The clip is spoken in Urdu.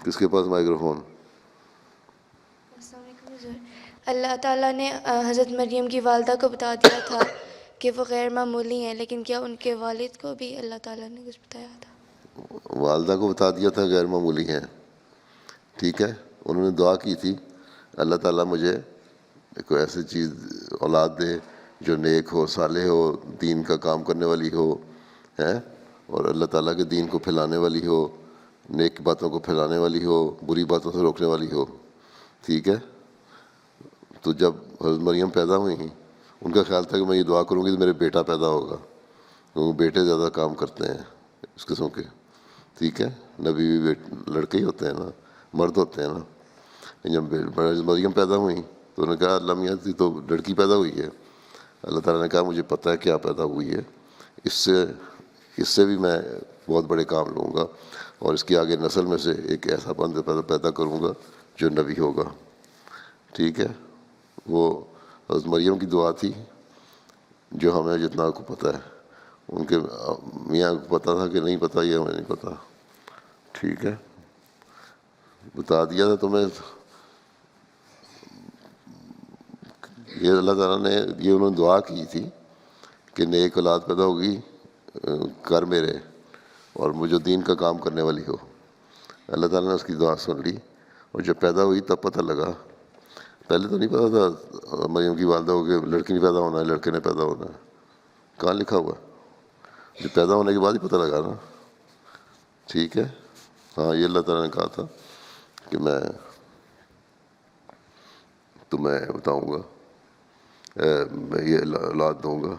کس کے پاس مائکروفون؟ السلام علیکم حضور. اللہ تعالیٰ نے حضرت مریم کی والدہ کو بتا دیا تھا کہ وہ غیر معمولی ہیں، لیکن کیا ان کے والد کو بھی اللہ تعالیٰ نے کچھ بتایا تھا؟ والدہ کو بتا دیا تھا غیر معمولی ہیں، ٹھیک ہے. انہوں نے دعا کی تھی اللہ تعالیٰ مجھے کوئی ایسی چیز اولاد دے جو نیک ہو، صالح ہو، دین کا کام کرنے والی ہو، ہیں، اور اللہ تعالیٰ کے دین کو پھیلانے والی ہو، نیک باتوں کو پھیلانے والی ہو، بری باتوں سے روکنے والی ہو، ٹھیک ہے. تو جب حضرت مریم پیدا ہوئی ہیں، ان کا خیال تھا کہ میں یہ دعا کروں گی تو میرے بیٹا پیدا ہوگا، کیونکہ بیٹے زیادہ کام کرتے ہیں اس قسم کے، ٹھیک ہے. نبی بھی لڑکے ہی ہوتے ہیں نا، مرد ہوتے ہیں نا. جب مریم پیدا ہوئی تو انہوں نے کہا اللہ میاں تھی تو لڑکی پیدا ہوئی ہے. اللہ تعالیٰ نے کہا مجھے پتہ ہے کیا پیدا ہوئی ہے، اس سے بھی میں بہت بڑے کام لوں گا، اور اس کی آگے نسل میں سے ایک ایسا بندہ پیدا کروں گا جو نبی ہوگا، ٹھیک ہے. وہ حضرت مریم کی دعا تھی جو ہمیں جتنا کو پتہ ہے. ان کے میاں کو پتہ تھا کہ نہیں پتہ، یہ ہمیں نہیں پتہ، ٹھیک ہے. بتا دیا تھا تمہیں. یہ اللہ تعالیٰ نے یہ انہوں نے دعا کی تھی کہ نیک اولاد پیدا ہوگی کر میرے، اور مجھے دین کا کام کرنے والی ہو. اللہ تعالیٰ نے اس کی دعا سن لی، اور جب پیدا ہوئی تب پتہ لگا. پہلے تو نہیں پتہ تھا مریم کی والدہ ہو کہ لڑکی نہیں پیدا ہونا ہے، لڑکے نے پیدا ہونا ہے. کہاں لکھا ہوا؟ جو پیدا ہونے کے بعد ہی پتہ لگا نا، ٹھیک ہے. ہاں یہ اللہ تعالیٰ نے کہا تھا کہ میں تمہیں بتاؤں گا، میں یہ اولاد دوں گا.